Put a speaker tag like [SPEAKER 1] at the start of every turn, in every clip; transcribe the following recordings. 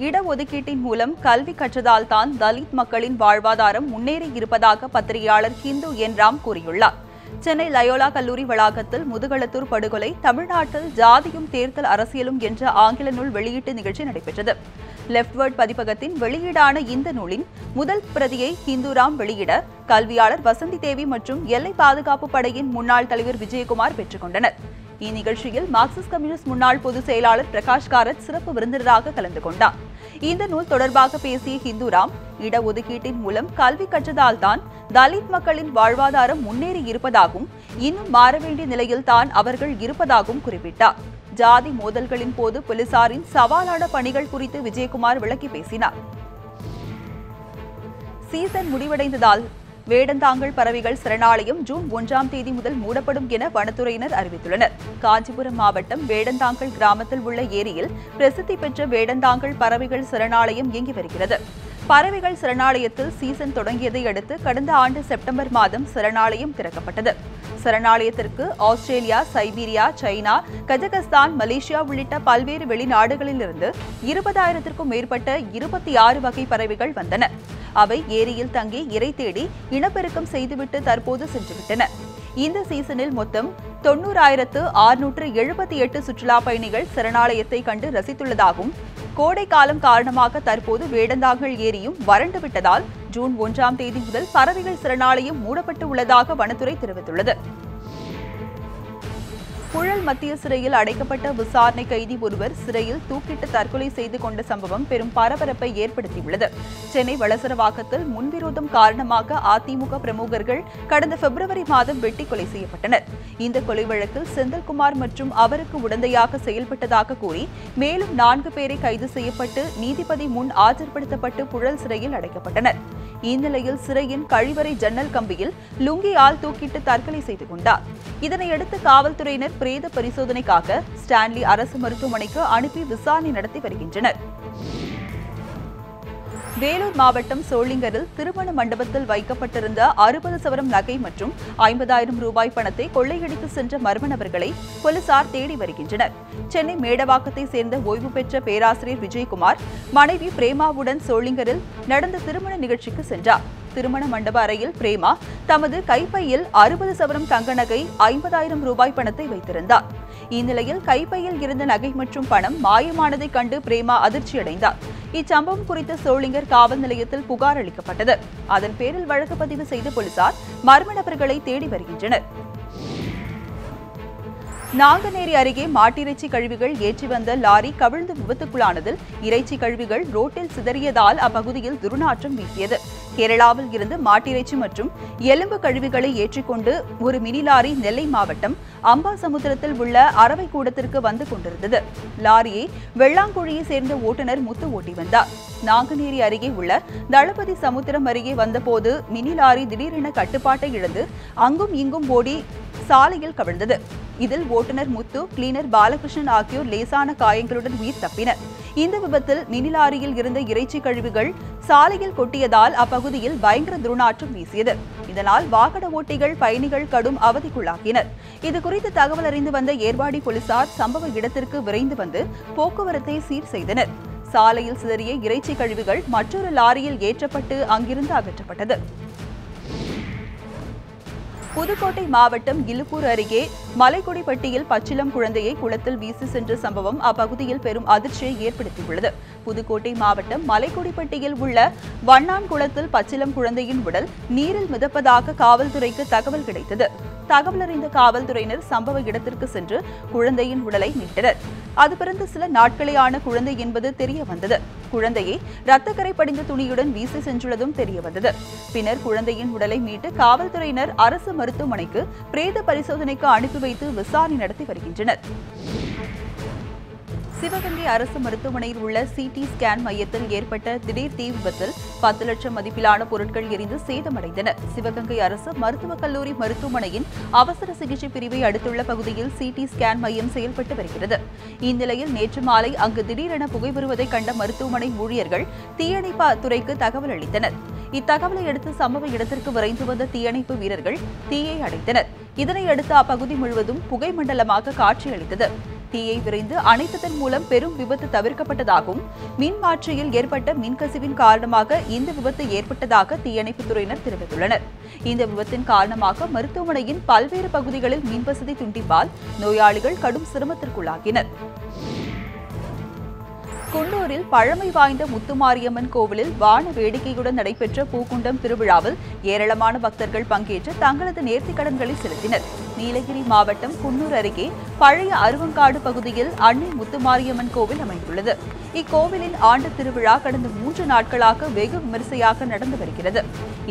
[SPEAKER 1] இடஒதுக்கீட்டின் மூலம் கல்வி கற்றதால் தான் தலித் மக்களின் வாழ்வாதாரம் முன்னேறி இருப்பதாக பத்திரிகையாளர் ஹிந்து என் ராம் கூறியுள்ளார். சென்னை லயோலா கல்லூரி வளாகத்தில் முதுகளத்தூர் படுகொலை தமிழ்நாட்டில் ஜாதியும் தேர்தல் அரசியலும் என்ற ஆங்கில நூல் வெளியீட்டு நிகழ்ச்சி நடைபெற்றது. லெப்ட்வர்ட் பதிப்பகத்தின் வெளியீடான இந்த நூலின் முதல் பிரதியை ஹிந்துராம் வெளியிட கல்வியாளர் வசந்தி தேவி மற்றும் எல்லை பாதுகாப்பு படையின் முன்னாள் தலைவர் விஜயகுமார் பெற்றுக் கொண்டனர். இந்நிகழ்ச்சியில் மார்க்சிஸ்ட் கம்யூனிஸ்ட் முன்னாள் பொதுச் செயலாளர் பிரகாஷ் காரத் சிறப்பு விருந்தினராக கலந்து கொண்டார். இந்த நூல் தொடர்பாக பேசிய ஹிந்துராம், இடஒதுக்கீட்டின் மூலம் கல்வி கற்றதால் தான் தலித் மக்களின் வாழ்வாதாரம் முன்னேறி இருப்பதாகவும் இன்னும் மாற வேண்டிய நிலையில் தான் அவர்கள் இருப்பதாகவும் குறிப்பிட்டார். ஜாதி மோதல்களின் போது போலீசாரின் சவாலான பணிகள் குறித்து விஜயகுமார் விளக்கி பேசினார். சீசன் முடிவடைந்ததால் வேடந்தாங்கல் பறவைகள் சரணாலயம் ஜூன் 1ஆம் தேதி முதல் மூடப்படும் என வனத்துறையினர் அறிவித்துள்ளனர். காஞ்சிபுரம் மாவட்டம் வேடந்தாங்கல் கிராமத்தில் உள்ள ஏரியில் பிரசித்தி பெற்ற வேடந்தாங்கல் பறவைகள் சரணாலயம் இயங்கி வருகிறது. பறவைகள் சரணாலயத்தில் சீசன் தொடங்கியதை அடுத்து கடந்த ஆண்டு செப்டம்பர் மாதம் சரணாலயம் திறக்கப்பட்டது. சரணாலயத்திற்கு Australia, Siberia, China, Kazakhstan, Malaysia உள்ளிட்ட பல்வேறு வெளிநாடுகளிலிருந்து 20,000க்கும் மேற்பட்ட 26 வகை பறவைகள் வந்தன. அவை ஏரியில் தங்கி இரை தேடி இனப்பெருக்கம் செய்துவிட்டு தற்போது சென்றுவிட்டன. இந்த சீசனில் மொத்தம் 90,678 சுற்றுலா பயணிகள் சரணாலயத்தை கண்டு ரசித்துள்ளதாகவும், கோடை காலம் காரணமாக தற்போது வேடந்தாங்கல் ஏரியும் வறண்டு விட்டதால் ஜூன் 1ஆம் தேதி முதல் பறவைகள் சரணாலயம் மூடப்பட்டு உள்ளதாக வனத்துறை தெரிவித்துள்ளது. புழல் மத்திய சிறையில் அடைக்கப்பட்ட விசாரணை கைதி ஒருவர் சிறையில் தூக்கிட்டு தற்கொலை செய்து கொண்ட சம்பவம் பெரும் பரபரப்பை ஏற்படுத்தியுள்ளது. சென்னை வளசரவாக்கத்தில் முன்விரோதம் காரணமாக அதிமுக பிரமுகர்கள் கடந்த பிப்ரவரி மாதம் வெட்டி கொலை செய்யப்பட்டனர். இந்த கொலை வழக்கில் செந்தில்குமார் மற்றும் அவருக்கு உடந்தையாக செயல்பட்டதாக கூறி மேலும் 4 பேரை கைது செய்யப்பட்டு நீதிபதி முன் ஆஜர்படுத்தப்பட்டு புழல் சிறையில் அடைக்கப்பட்டனர். இந்நிலையில் சிறையின் கழிவறை ஜன்னல் கம்பியில் லுங்கியால் தூக்கிட்டு தற்கொலை செய்து கொண்டார். இதனையடுத்து காவல்துறையினர் பிரேத பரிசோதனைக்காக ஸ்டான்லி அரசு மருத்துவமனைக்கு அனுப்பி விசாரணை நடத்தி வருகின்றனர். வேலூர் மாவட்டம் சோளிங்கரில் திருமண மண்டபத்தில் வைக்கப்பட்டிருந்த 60 சவரம் நகை மற்றும் 50,000 ரூபாய் பணத்தை கொள்ளையடித்து சென்ற மர்ம நபர்களை போலீசார் தேடி வருகின்றனர். சென்னை மேடவாக்கத்தை சேர்ந்த ஓய்வு பெற்ற பேராசிரியர் விஜயகுமார் மனைவி பிரேமாவுடன் சோளிங்கரில் நடந்த திருமண நிகழ்ச்சிக்கு சென்றார். திருமண மண்டப அறையில் பிரேமா தமது கைப்பையில் 60 சவரம் தங்க நகை 50,000 ரூபாய் பணத்தை வைத்திருந்தார். இந்நிலையில் கைப்பையில் இருந்த நகை மற்றும் பணம் மாயமானதை கண்டு பிரேமா அதிர்ச்சியடைந்தார். இச்சம்பவம் குறித்து சோளிங்கர் காவல் நிலையத்தில் புகார் அளிக்கப்பட்டது. அதன் பேரில் வழக்கு பதிவு செய்த போலீசார் மர்ம நபர்களை தேடி வருகின்றனர். நாங்குநேரி அருகே மாட்டிறைச்சி கழிவுகள் ஏற்றி வந்த லாரி கவிழ்ந்து விபத்துக்குள்ளானதில் இறைச்சி கழிவுகள் ரோட்டில் சிதறியதால் அப்பகுதியில் துர்நாற்றம் வீசியது. கேரளாவில் இருந்து மாட்டிறைச்சி மற்றும் எலும்பு கழிவுகளை ஏற்றிக்கொண்டு ஒரு மினி லாரி நெல்லை மாவட்டம் அம்பாசமுத்திரத்தில் உள்ள அரவை கூடத்திற்கு வந்து கொண்டிருந்தது. லாரியை வெள்ளாங்குழியை சேர்ந்த ஓட்டுநர் முத்து ஓட்டி வந்தார். நாங்குநேரி அருகே உள்ள தளபதி சமுத்திரம் அருகே வந்தபோது மினி லாரி திடீரென கட்டுப்பாட்டை இழந்து அங்கும் இங்கும் ஓடி சாலையில் கவிழ்ந்தது. இதில் ஓட்டுநர் முத்து, கிளீனர் பாலகிருஷ்ணன் ஆகியோர் லேசான காயங்களுடன் உயிர் தப்பினர். இந்த விபத்தில் மினி லாரியில் இருந்த இறைச்சி கழிவுகள் சாலையில் கொட்டியதால் அப்பகுதியில் பயங்கர துர்நாற்றம் வீசியது. இதனால் வாகன ஓட்டிகள், பயணிகள் கடும் அவதிக்குள்ளாகினர். இதுகுறித்து தகவல் அறிந்து வந்த ஏர்வாடி போலீசார் சம்பவ இடத்திற்கு விரைந்து வந்து போக்குவரத்தை சீர் செய்தனர். சாலையில் சிதறிய இறைச்சி கழிவுகள் மற்றொரு லாரியில் ஏற்றப்பட்டு அங்கிருந்து அகற்றப்பட்டது. புதுக்கோட்டை மாவட்டம் இலுப்பூர் அருகே மலைக்குடிப்பட்டியில் பச்சிளம் குழந்தையை குளத்தில் வீசி சென்ற சம்பவம் அப்பகுதியில் பெரும் அதிர்ச்சியை ஏற்படுத்தியுள்ளது. புதுக்கோட்டை மாவட்டம் மலைக்குடிப்பட்டியில் உள்ள வண்ணான் குளத்தில் பச்சிளம் குழந்தையின் உடல் நீரில் மிதப்பதாக காவல்துறைக்கு தகவல் கிடைத்தது. தகவல் அறிந்த காவல்துறையினர் சம்பவ இடத்திற்கு சென்று குழந்தையின் உடலை மீட்டனர். அது பிறந்து சில நாட்களேயான குழந்தை என்பது தெரிய வந்தது. குழந்தையை இரத்தக்கரை படிந்த துணியுடன் வீசி சென்றுள்ளதும் தெரிய வந்தது. பின்னர் குழந்தையின் உடலை மீட்டு காவல்துறையினர் அரசு மருத்துவமனைக்கு பிரேத பரிசோதனைக்கு அனுப்பி வைத்து விசாரணை நடத்தி வருகின்றனர். சிவகங்கை அரசு மருத்துவமனையில் உள்ள சிடி ஸ்கேன் மையத்தில் ஏற்பட்ட திடீர் தீ விபத்தில் 10 லட்சம் மதிப்பிலான பொருட்கள் எரிந்து சேதமடைந்தன. சிவகங்கை அரசு மருத்துவக் கல்லூரி மருத்துவமனையின் அவசர சிகிச்சை பிரிவை அடுத்துள்ள பகுதியில் சிடி ஸ்கேன் மையம் செயல்பட்டு வருகிறது. இந்நிலையில் நேற்று மாலை அங்கு திடீரென புகை வருவதை கண்ட மருத்துவமனை ஊழியர்கள் தீயணைப்பு துறைக்கு தகவல் அளித்தனர். இத்தகவலை அடுத்து சம்பவ இடத்திற்கு விரைந்து வந்த தீயணைப்பு வீரர்கள் தீயை அடைத்தனர். இதனையடுத்து அப்பகுதி முழுவதும் புகை மண்டலமாக காட்சியளித்தது. தீயை விரைந்து அணைத்ததன் மூலம் பெரும் விபத்து தவிர்க்கப்பட்டதாகவும் மின் மாற்றியில் ஏற்பட்ட மின்கசிவின் காரணமாக இந்த விபத்து ஏற்பட்டதாக தீயணைப்புத்துறையினர் தெரிவித்துள்ளனர். இந்த விபத்தின் காரணமாக மருத்துவமனையின் பல்வேறு பகுதிகளில் மின்வசதி துண்டிப்பால் நோயாளிகள் கடும் சிரமத்திற்குள்ளாகினர். குன்னூரில் பழமை வாய்ந்த முத்துமாரியம்மன் கோவிலில் வான வேடிக்கையுடன் நடைபெற்ற பூக்குண்டம் திருவிழாவில் ஏராளமான பக்தர்கள் பங்கேற்று தங்களது நேர்த்திக்கடன்களை செலுத்தினர். நீலகிரி மாவட்டம் குன்னூர் அருகே பழைய அருவங்காடு பகுதியில் அன்னை முத்துமாரியம்மன் கோவில் அமைந்துள்ளது. இக்கோவிலின் ஆண்டு திருவிழா கடந்த 3 நாட்களாக வெகு விமரிசையாக நடந்து வருகிறது.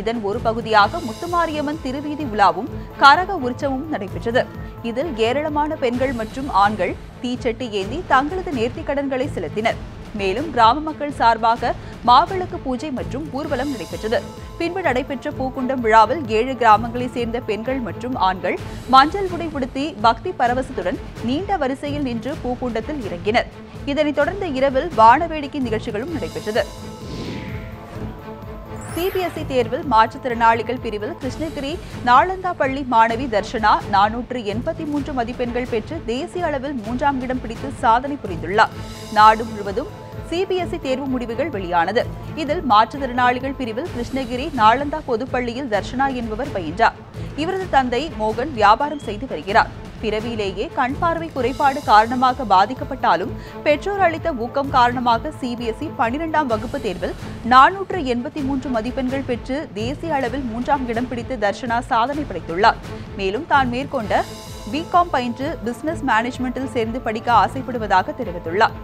[SPEAKER 1] இதன் ஒரு பகுதியாக முத்துமாரியம்மன் திருவீதி உலாவும் கரக உற்சவமும் நடைபெற்றது. இதில் ஏராளமான பெண்கள் மற்றும் ஆண்கள் தீச்சட்டி ஏந்தி தங்களது நேர்த்திக்கடன்களை செலுத்தினர். மேலும் கிராம மக்கள் சார்பாக மாவிளக்கு பூஜை மற்றும் ஊர்வலம் நடைபெற்றது. பின்பு நடைபெற்ற பூக்குண்டம் விழாவில் 7 கிராமங்களைச் சேர்ந்த பெண்கள் மற்றும் ஆண்கள் மஞ்சள் உடை உடுத்தி பக்தி பரவசத்துடன் நீண்ட வரிசையில் நின்று பூக்குண்டத்தில் இறங்கினர். இதனைத் தொடர்ந்து இரவில் வானவேடிக்கை நிகழ்ச்சிகளும் நடைபெற்றது. சிபிஎஸ்இ தேர்வில் மாற்றுத்திறனாளிகள் பிரிவில் கிருஷ்ணகிரி நாளந்தா பள்ளி மாணவி தர்ஷனா 483 மதிப்பெண்கள் பெற்று தேசிய அளவில் 3ஆம் இடம் பிடித்து சாதனை புரிந்துள்ளார். நாடு முழுவதும் சிபிஎஸ்இ தேர்வு முடிவுகள் வெளியானது. இதில் மாற்றுத்திறனாளிகள் பிரிவில் கிருஷ்ணகிரி நாளந்தா பொதுப்பள்ளியில் தர்ஷனா என்பவர் பயின்றார். இவரது தந்தை மோகன் வியாபாரம் செய்து வருகிறார். பிறவியிலேயே கண் பார்வை குறைபாடு காரணமாக பாதிக்கப்பட்டாலும் பெற்றோர் அளித்த ஊக்கம் காரணமாக சிபிஎஸ்இ 12ஆம் வகுப்பு தேர்வில் 483 மதிப்பெண்கள் பெற்று தேசிய அளவில் 3ஆம் இடம் பிடித்து தர்ஷனா சாதனை படைத்துள்ளார். மேலும் தான் மேற்கொண்ட பிகாம் பயின்று பிசினஸ் மேனேஜ்மெண்டில் சேர்ந்து படிக்க ஆசைப்படுவதாக தெரிவித்துள்ளார்.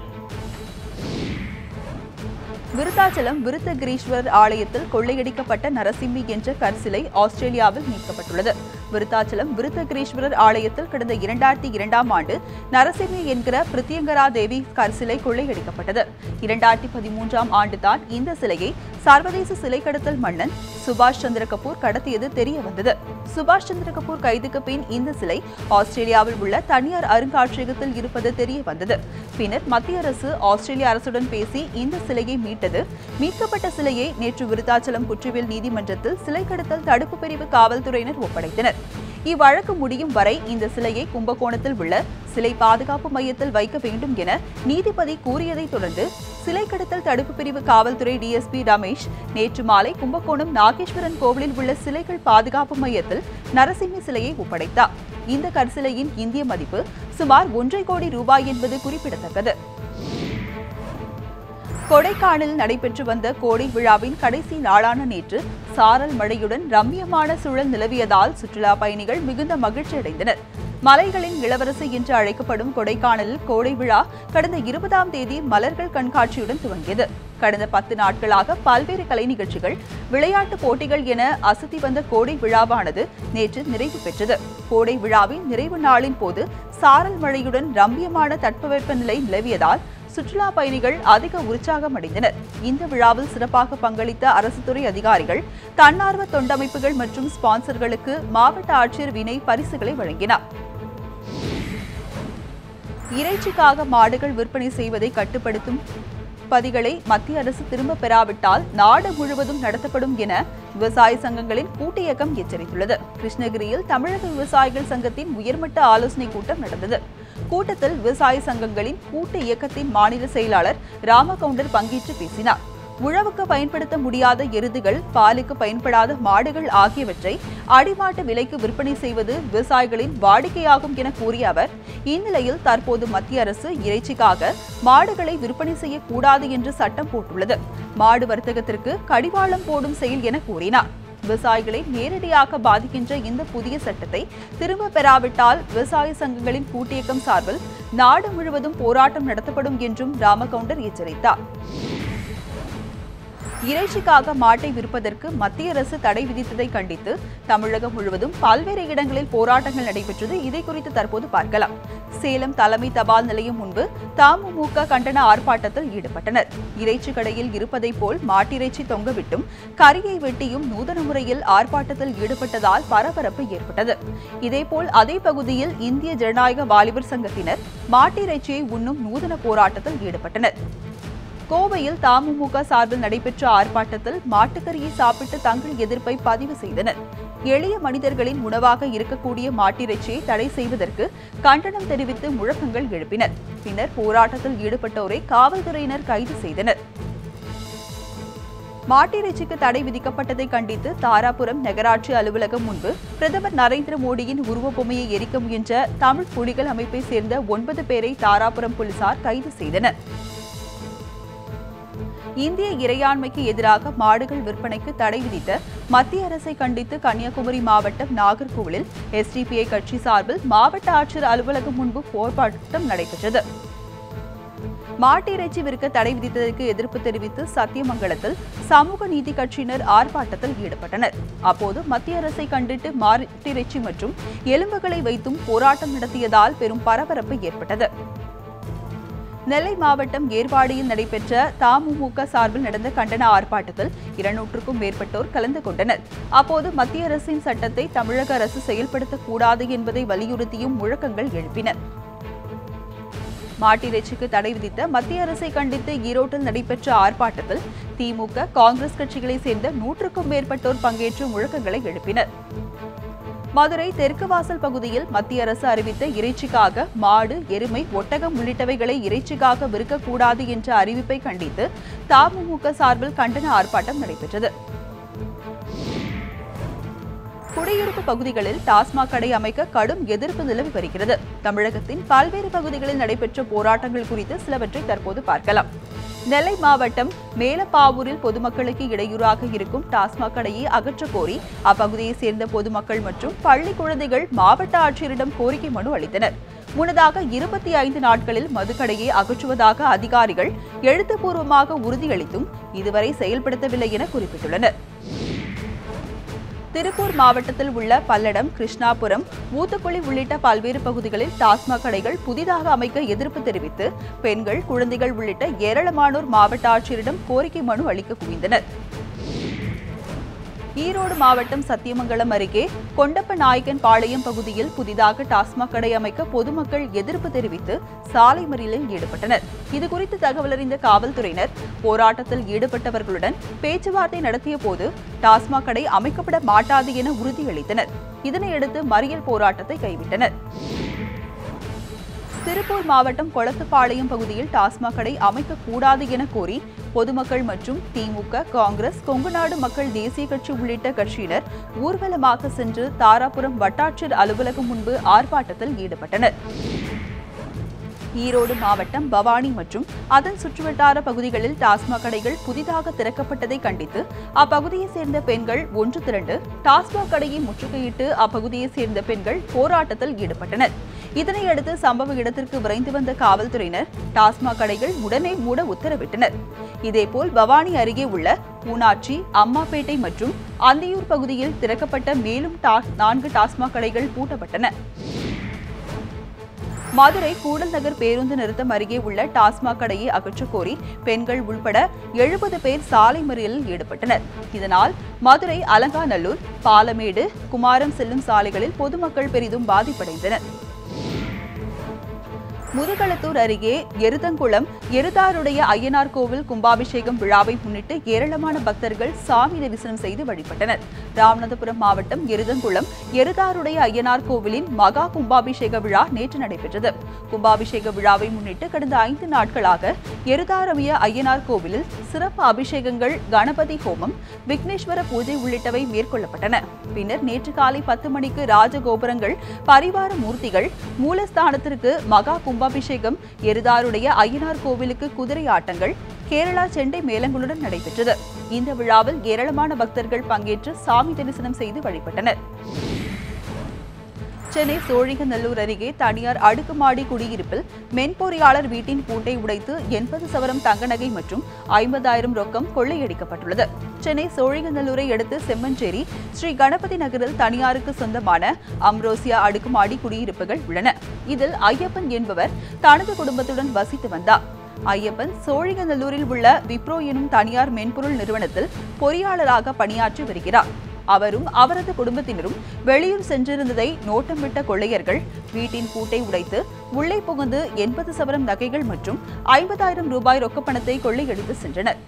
[SPEAKER 1] விருத்தாச்சலம் விருத்தகிரீஸ்வரர் ஆலயத்தில் கொள்ளையடிக்கப்பட்ட நரசிம்மி என்ற கற்சிலை ஆஸ்திரேலியாவில் மீட்கப்பட்டுள்ளது. விருத்தாச்சலம் விருத்தகிரீஸ்வரர் ஆலயத்தில் கடந்த 2002ஆம் ஆண்டு நரசிம்மி என்கிற பிரித்யங்கரா தேவி கற்சிலை கொள்ளையடிக்கப்பட்டது. 2013ஆம் ஆண்டுதான் இந்த சிலையை சர்வதேச சிலை கடத்தல் மன்னன் சுபாஷ் சந்திர கபூர் கடத்தியது தெரிய வந்தது. சுபாஷ் சந்திர கபூர் கைதுக்கு பின் இந்த சிலை ஆஸ்திரேலியாவில் உள்ள தனியார் அருங்காட்சியகத்தில் இருப்பது தெரிய வந்தது. பின்னர் மத்திய அரசு ஆஸ்திரேலிய அரசுடன் பேசி இந்த சிலையை மீட்டது. மீட்கப்பட்ட சிலையை நேற்று விருத்தாச்சலம் குற்றவியல் நீதிமன்றத்தில் சிலை கடத்தல் தடுப்பு பிரிவு காவல்துறையினர் ஒப்படைத்தனர். இவ்வழக்கு முடியும் வரை இந்த சிலையை கும்பகோணத்தில் உள்ள சிலை பாதுகாப்பு மையத்தில் வைக்க வேண்டும் என நீதிபதி கூறியதை தொடர்ந்து சிலை கடத்தல் தடுப்பு பிரிவு காவல்துறை டிஎஸ்பி ரமேஷ் நேற்று மாலை கும்பகோணம் நாகேஸ்வரன் கோவிலில் உள்ள சிலைகள் பாதுகாப்பு மையத்தில் நரசிம்மி சிலையை ஒப்படைத்தார். இந்த கற்சிலையின் இந்திய மதிப்பு சுமார் 1.5 கோடி ரூபாய் என்பது குறிப்பிடத்தக்கது. கொடைக்கானலில் நடைபெற்று வந்த கோடை விழாவின் கடைசி நாளான நேற்று சாரல் மழையுடன் ரம்மியமான சூழல் நிலவியதால் சுற்றுலா பயணிகள் மிகுந்த மகிழ்ச்சி அடைந்தனர். மலைகளின் இளவரசி என்று அழைக்கப்படும் கொடைக்கானலில் கோடை விழா கடந்த 20ஆம் தேதி மலர்கள் கண்காட்சியுடன் துவங்கியது. கடந்த 10 நாட்களாக பல்வேறு கலை நிகழ்ச்சிகள், விளையாட்டு போட்டிகள் என அசத்தி வந்த கோடை விழாவானது நேற்று நிறைவு பெற்றது. கோடை விழாவின் நிறைவு நாளின் போது சாரல் மழையுடன் ரம்மியமான தட்பவெப்பநிலை நிலவியதால் சுற்றுலா பயணிகள் அதிக உற்சாகம் அடைந்தனர். இந்த விழாவில் சிறப்பாக பங்களித்த அரசு துறை அதிகாரிகள், தன்னார்வ தொண்டமைப்புகள் மற்றும் ஸ்பான்சர்களுக்கு மாவட்ட ஆட்சியர் வினய் பரிசுகளை வழங்கினார். இறைச்சிக்காக மாடுகள் விற்பனை செய்வதை கட்டுப்படுத்தும் பதிகளை மத்திய அரசு திரும்ப பெறாவிட்டால் நாடு முழுவதும் நடத்தப்படும் என விவசாய சங்கங்களின் கூட்டு இயக்கம் எச்சரித்துள்ளது. கிருஷ்ணகிரியில் தமிழக விவசாயிகள் சங்கத்தின் உயர்மட்ட ஆலோசனைக் கூட்டம் நடந்தது. கூட்டத்தில் விவசாய சங்கங்களின் கூட்டு இயக்கத்தின் மாநில செயலாளர் ராமகவுண்டர் பங்கேற்று பேசினார். உழவுக்கு பயன்படுத்த முடியாத எருதுகள், பாலுக்கு பயன்படாத மாடுகள் ஆகியவற்றை அடிமாட்டு விலைக்கு விற்பனை செய்வது விவசாயிகளின் வாடிக்கையாகும் என கூறிய அவர், இந்நிலையில் தற்போது மத்திய அரசு இறைச்சிக்காக மாடுகளை விற்பனை செய்யக்கூடாது என்று சட்டம் போட்டுள்ளது. மாடு வர்த்தகத்திற்கு கடிவாளம் போடும் செயல் என கூறினார். விவசாயிகளை நேரடியாக பாதிக்கின்ற இந்த புதிய சட்டத்தை திரும்ப பெறாவிட்டால் விவசாய சங்கங்களின் கூட்டியக்கம் சார்பில் நாடு முழுவதும் போராட்டம் நடத்தப்படும் என்றும் ராமகவுண்டர் எச்சரித்தார். இறைச்சிக்காக மாட்டை விற்பதற்கு மத்திய அரசு தடை விதித்ததை கண்டித்து தமிழகம் முழுவதும் பல்வேறு இடங்களில் போராட்டங்கள் நடைபெற்றது. இதை குறித்து தற்போது பார்க்கலாம். சேலம் தலைமை தபால் நிலையம் முன்பு தமுமுக கண்டன ஆர்ப்பாட்டத்தில் ஈடுபட்டனர். இறைச்சி கடையில் இருப்பதை போல் மாட்டிறைச்சி தொங்கவிட்டும் கரியை வெட்டியும் நூதன முறையில் ஆர்ப்பாட்டத்தில் ஈடுபட்டதால் பரபரப்பு ஏற்பட்டது. இதேபோல் அதே பகுதியில் இந்திய ஜனநாயக வாலிபர் சங்கத்தினர் மாட்டிறைச்சியை உண்ணும் நூதன போராட்டத்தில் ஈடுபட்டனர். கோவையில் தமுமுக சார்பில் நடைபெற்ற ஆர்ப்பாட்டத்தில் மாட்டுக்கறியை சாப்பிட்டு தங்கள் எதிர்ப்பை பதிவு செய்தனர். எளிய மனிதர்களின் உணவாக இருக்கக்கூடிய மாட்டிறைச்சியை தடை செய்வதற்கு கண்டனம் தெரிவித்து முழக்கங்கள் எழுப்பினர். பின்னர் போராட்டத்தில் ஈடுபட்டோரை காவல்துறையினர் கைது செய்தனர். மாட்டிறைச்சிக்கு தடை விதிக்கப்பட்டதை கண்டித்து தாராபுரம் நகராட்சி அலுவலகம் முன்பு பிரதமர் நரேந்திர மோடியின் உருவப்பொம்மையை எரிக்க முயன்ற தமிழ் புலிகள் அமைப்பை சேர்ந்த 9 பேரை தாராபுரம் போலீசார் கைது செய்தனர். இந்திய இறையாண்மைக்கு எதிராக மாடுகள் விற்பனைக்கு தடை விதித்த மத்திய அரசை கண்டித்து கன்னியாகுமரி மாவட்டம் நாகர்கோவிலில் எஸ்டிபிஐ கட்சி சார்பில் மாவட்ட ஆட்சியர் அலுவலகம் முன்பு போராட்டம் நடைபெற்றது. மாட்டிறைச்சி விற்க தடை விதித்ததற்கு எதிர்ப்பு தெரிவித்து சத்தியமங்கலத்தில் சமூக நீதி கட்சியினர் ஆர்ப்பாட்டத்தில் ஈடுபட்டனர். அப்போது மத்திய அரசை கண்டித்து மாட்டிறைச்சி மற்றும் எலும்புகளை வைத்தும் போராட்டம் நடத்தியதால் பெரும் பரபரப்பு ஏற்பட்டது. நெல்லை மாவட்டம் ஏர்வாடியில் நடைபெற்ற தமுமுக சார்பில் நடந்த கண்டன ஆர்ப்பாட்டத்தில் 200க்கும் மேற்பட்டோர் கலந்து கொண்டனர். அப்போது மத்திய அரசின் சட்டத்தை தமிழக அரசு செயல்படுத்தக்கூடாது என்பதை வலியுறுத்தியும் முழக்கங்கள் எழுப்பினர். மாட்டிறைச்சிக்கு தடை விதித்த மத்திய அரசை கண்டித்து ஈரோட்டில் நடைபெற்ற ஆர்ப்பாட்டத்தில் திமுக, காங்கிரஸ் கட்சிகளைச் சேர்ந்த 100க்கும் மேற்பட்டோர் பங்கேற்று முழக்கங்களை எழுப்பினர். மதுரை தெற்கு வாசல் பகுதியில் மத்திய அரசு அறிவித்த இறைச்சிக்காக மாடு, எருமை, ஒட்டகம் உள்ளிட்டவைகளை இறைச்சிக்காக விற்கக்கூடாது என்ற அறிவிப்பை கண்டித்து தமுமுக சார்பில் கண்டன ஆர்ப்பாட்டம் நடைபெற்றது. குடியிருப்பு பகுதிகளில் டாஸ்மாக் கடை அமைக்க கடும் எதிர்ப்பு நிலவி வருகிறது. தமிழகத்தின் பல்வேறு பகுதிகளில் நடைபெற்ற போராட்டங்கள் குறித்து சிலவற்றை தற்போது பார்க்கலாம். நெல்லை மாவட்டம் மேலப்பாவூரில் பொதுமக்களுக்கு இடையூறாக இருக்கும் டாஸ்மாக் கடையை அகற்றக் கோரி அப்பகுதியைச் சேர்ந்த பொதுமக்கள் மற்றும் பள்ளி குழந்தைகள் மாவட்ட ஆட்சியரிடம் கோரிக்கை மனு அளித்தனர். முன்னதாக 25 நாட்களில் மதுக்கடையை அகற்றுவதாக அதிகாரிகள் எழுத்துப்பூர்வமாக உறுதியளித்தும் இதுவரை செயல்படுத்தவில்லை என குறிப்பிட்டுள்ளனர். திருப்பூர் மாவட்டத்தில் உள்ள பல்லடம், கிருஷ்ணாபுரம், ஊத்துக்குளி உள்ளிட்ட பல்வேறு பகுதிகளில் டாஸ்மாக் கடைகள் புதிதாக அமைக்க எதிர்ப்பு தெரிவித்து பெண்கள், குழந்தைகள் உள்ளிட்ட ஏராளமானோர் மாவட்ட ஆட்சியரிடம் கோரிக்கை மனு அளிக்க குவிந்தனர். ஈரோடு மாவட்டம் சத்தியமங்கலம் அருகே கொண்டப்ப நாயக்கன் பாளையம் பகுதியில் புதிதாக டாஸ்மாக் கடை அமைக்க பொதுமக்கள் எதிர்ப்பு தெரிவித்து சாலை மறியலில் ஈடுபட்டனர். இதுகுறித்து தகவல் அறிந்த காவல்துறையினர் போராட்டத்தில் ஈடுபட்டவர்களுடன் பேச்சுவார்த்தை நடத்திய போது டாஸ்மாக் கடை அமைக்கப்பட மாட்டாது என உறுதியளித்தனர். இதனையடுத்து மறியல் போராட்டத்தை கைவிட்டனர். திருப்பூர் மாவட்டம் கொளத்துப்பாளையம் பகுதியில் டாஸ்மாக் கடை அமைக்கக்கூடாது என கோரி பொதுமக்கள் மற்றும் திமுக, காங்கிரஸ், கொங்குநாடு மக்கள் தேசிய கட்சி உள்ளிட்ட கட்சியினர் ஊர்வலமாக சென்று தாராபுரம் வட்டாட்சியர் அலுவலகம் முன்பு ஆர்ப்பாட்டத்தில் ஈடுபட்டனர். ஈரோடு மாவட்டம் பவானி மற்றும் அதன் சுற்றுவட்டார பகுதிகளில் டாஸ்மாக் கடைகள் புதிதாக திறக்கப்பட்டதை கண்டித்து அப்பகுதியைச் சேர்ந்த பெண்கள் ஒன்று திரண்டு டாஸ்மாக் கடையை முற்றுகையிட்டு அப்பகுதியைச் சேர்ந்த பெண்கள் போராட்டத்தில் ஈடுபட்டனர். இதனையடுத்து சம்பவ இடத்திற்கு விரைந்து வந்த காவல்துறையினர் டாஸ்மாக் கடைகள் உடனே மூட உத்தரவிட்டனர். இதேபோல் பவானி அருகே உள்ள பூனாச்சி, அம்மாப்பேட்டை மற்றும் அந்தியூர் பகுதியில் திறக்கப்பட்ட மேலும் 4 டாஸ்மாக் கடைகள் பூட்டப்பட்டன. மதுரை கூடல் நகர் பேருந்து நிறுத்தம் அருகே உள்ள டாஸ்மாக் கடையை அகற்றக் கோரி பெண்கள் உள்பட 70 பேர் சாலை மறியலில் ஈடுபட்டனர். இதனால் மதுரை அலங்காநல்லூர், பாலமேடு, குமாரம் செல்லும் சாலைகளில் பொதுமக்கள் பெரிதும் பாதிப்படைந்தனர். முதுகளத்தூர் அருகே எருதங்குளம் எருதாருடைய ஐயனார் கோவில் கும்பாபிஷேகம் விழாவை முன்னிட்டு ஏராளமான பக்தர்கள் சாமி தரிசனம் செய்து வழிபட்டனர். ராமநாதபுரம் மாவட்டம் எருதங்குளம் எருதாருடைய ஐயனார் கோவிலின் மகா கும்பாபிஷேக விழா நேற்று நடைபெற்றது. கும்பாபிஷேக விழாவை முன்னிட்டு கடந்த 5 நாட்களாக எருதாரமிய ஐயனார் கோவிலில் சிறப்பு அபிஷேகங்கள், கணபதி ஹோமம், விக்னேஸ்வர பூஜை உள்ளிட்டவை மேற்கொள்ளப்பட்டன. பின்னர் நேற்று காலை 10 மணிக்கு ராஜகோபுரங்கள், பரிவார மூர்த்திகள், மூலஸ்தானத்திற்கு மகா கும்பாபிஷேகம், எருதாருடைய ஐயனார் கோவிலுக்கு குதிரை ஆட்டங்கள், கேரளா செண்டை மேளங்களுடன் நடைபெற்றது. இந்த விழாவில் ஏராளமான பக்தர்கள் பங்கேற்று சாமி தரிசனம் செய்து வழிபட்டனர். சென்னை சோழிங்கநல்லூர் அருகே தனியார் அடுக்குமாடி குடியிருப்பில் மென்பொறியாளர் வீட்டின் பூட்டை உடைத்து 80 சவரம் தங்க நகை மற்றும் 50,000 ரொக்கம் கொள்ளையடிக்கப்பட்டுள்ளது. சென்னை சோழிங்கநல்லூரை அடுத்து செம்மஞ்சேரி ஸ்ரீ கணபதி நகரில் தனியாருக்கு சொந்தமான அம்ரோசியா அடுக்குமாடி குடியிருப்புகள் உள்ளன. இதில் ஐயப்பன் என்பவர் தனது குடும்பத்துடன் வசித்து வந்தார். ஐயப்பன் சோழிங்கநல்லூரில் உள்ள விப்ரோ எனும் தனியார் மென்பொருள் நிறுவனத்தில் பொறியாளராக பணியாற்றி வருகிறார். அவரும் அவரது குடும்பத்தினரும் வெளியூர் சென்றிருந்ததை நோட்டம் விட்ட கொள்ளையர்கள் வீட்டின் பூட்டை உடைத்து உள்ளே புகுந்து 80 சவரம் நகைகள் மற்றும் 50,000 ரூபாய் ரொக்கப்பணத்தை கொள்ளையடித்து சென்றனர்.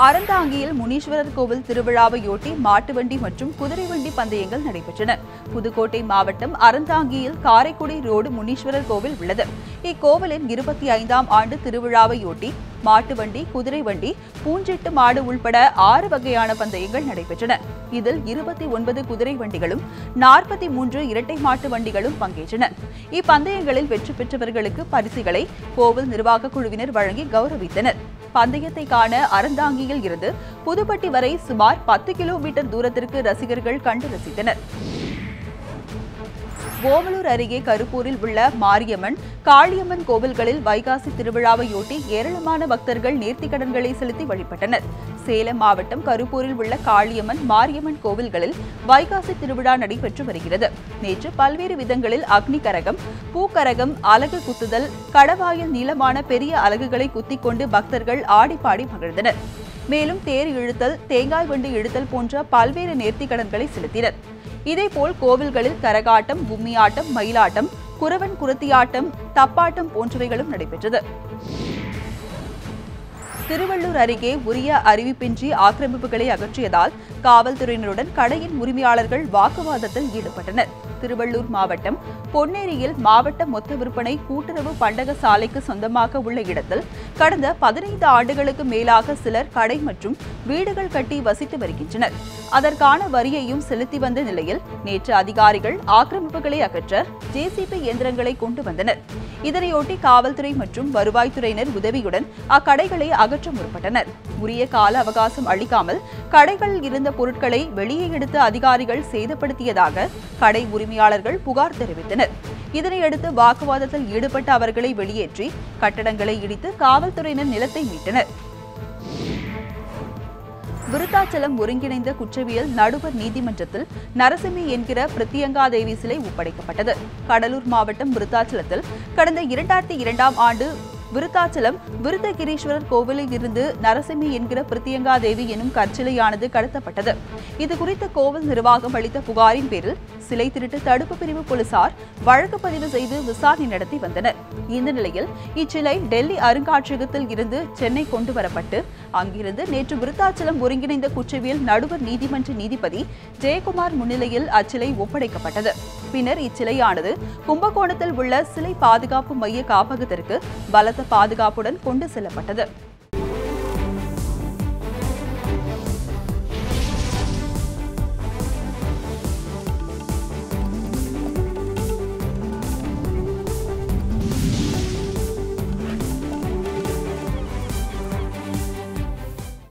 [SPEAKER 1] அறந்தாங்கியில் முனீஸ்வரர் கோவில் திருவிழாவையொட்டி மாட்டு வண்டி மற்றும் குதிரை வண்டி பந்தயங்கள் நடைபெற்றன. புதுக்கோட்டை மாவட்டம் அறந்தாங்கியில் காரைக்குடி ரோடு முனீஸ்வரர் கோவில் உள்ளது. இக்கோவிலின் 25ஆம் ஆண்டு திருவிழாவையொட்டி மாட்டு வண்டி, குதிரை வண்டி, பூஞ்செட்டு மாடு உள்பட 6 வகையான பந்தயங்கள் நடைபெற்றன. இதில் 29 குதிரை வண்டிகளும் 43 இரட்டை மாட்டு வண்டிகளும் பங்கேற்றன. இப்பந்தயங்களில் வெற்றி பெற்றவர்களுக்கு பரிசுகளை கோவில் நிர்வாக குழுவினர் வழங்கி கௌரவித்தனர். பந்தயத்தை காண அறந்தாங்கியில் இருந்து புதுப்பட்டி வரை சுமார் 10 கிலோமீட்டர் தூரத்திற்கு ரசிகர்கள் கண்டு ரசித்தனர். ஓமலூர் அருகே கருப்பூரில் உள்ள மாரியம்மன், காளியம்மன் கோவில்களில் வைகாசி திருவிழாவையொட்டி ஏராளமான பக்தர்கள் நேர்த்திக்கடன்களை செலுத்தி வழிபட்டனர். சேலம் மாவட்டம் கருப்பூரில் உள்ள காளியம்மன், மாரியம்மன் கோவில்களில் வைகாசி திருவிழா நடைபெற்று வருகிறது. நேற்று பல்வேறு விதங்களில் அக்னி கரகம், பூக்கரகம், அலகு குத்துதல், கடவாயில் நீளமான பெரிய அலகுகளை குத்திக் கொண்டு பக்தர்கள் ஆடிப்பாடி மகிழ்ந்தனர். மேலும் தேர் இழுத்தல், தேங்காய் வண்டி இழுத்தல் போன்ற பல்வேறு நேர்த்திக்கடன்களை செலுத்தினர். இதேபோல் கோவில்களில் கரகாட்டம், கும்மியாட்டம், மயிலாட்டம், குறவன் குறத்தியாட்டம், தப்பாட்டம் போன்றவைகளும் நடைபெற்றது. திருவள்ளூர் அருகே உரிய அறிவிப்பின்றி ஆக்கிரமிப்புகளை அகற்றியதால் காவல்துறையினருடன் கடையின் உரிமையாளர்கள் வாக்குவாதத்தில் ஈடுபட்டனர். திருவள்ளூர் மாவட்டம் பொன்னேரியில் மாவட்ட மொத்த விற்பனை கூட்டுறவு பண்டக சாலைக்கு சொந்தமாக உள்ள இடத்தில் கடந்த 15 ஆண்டுகளுக்கு மேலாக சிலர் கடை மற்றும் வீடுகள் கட்டி வசித்து வருகின்றனர். அதற்கான வரியையும் செலுத்தி வந்த நிலையில் நேற்று அதிகாரிகள் ஆக்கிரமிப்புகளை அகற்ற ஜேசிபி இயந்திரங்களை கொண்டு வந்தனர். இதனையொட்டி காவல்துறை மற்றும் வருவாய்த்துறையினர் உதவியுடன் அக்கடைகளை அகற்ற முற்பட்டனர். உரிய கால அவகாசம் அளிக்காமல் கடைகளில் இருந்த பொருட்களை வெளியே எடுத்து அதிகாரிகள் சேதப்படுத்தியதாக கடை உரிமையாளர்கள் புகார் தெரிவித்தனர். இதனையடுத்து வாக்குவாதத்தில் ஈடுபட்ட அவர்களை வெளியேற்றி கட்டடங்களை இடித்து காவல்துறையினர் நிலத்தை மீட்டனர். விருத்தாச்சலம் ஒருங்கிணைந்த குற்றவியல் நடுவர் நீதிமன்றத்தில் நரசிம்மி என்கிற பிரித்தியங்கா தேவி சிலை ஒப்படைக்கப்பட்டது. கடலூர் மாவட்டம் விருத்தாச்சலத்தில் கடந்த 2002ஆம் ஆண்டு விருத்தாச்சலம் விருத்தகிரீஸ்வரர் கோவிலில் இருந்து நரசிம்மி என்கிற பிரித்தியங்கா தேவி எனும் கற்சிலையானது கடத்தப்பட்டது. இதுகுறித்த கோவில் நிர்வாகம் அளித்த புகாரின் பேரில் சிலை திருட்டு தடுப்பு பிரிவு போலீசார் வழக்கு பதிவு செய்து விசாரணை நடத்தி வந்தனர். இந்த நிலையில் இச்சிலை டெல்லி அருங்காட்சியகத்தில் இருந்து சென்னை கொண்டு வரப்பட்டு அங்கிருந்து நேற்று விருத்தாச்சலம் ஒருங்கிணைந்த குற்றவியல் நடுவர் நீதிமன்ற நீதிபதி ஜெயக்குமார் முன்னிலையில் அச்சிலை ஒப்படைக்கப்பட்டது. பின்னர் இச்சிலையானது கும்பகோணத்தில் உள்ள சிலை பாதுகாப்பு மைய காப்பகத்திற்கு பலத்த பாதுகாப்புடன் கொண்டு செல்லப்பட்டது.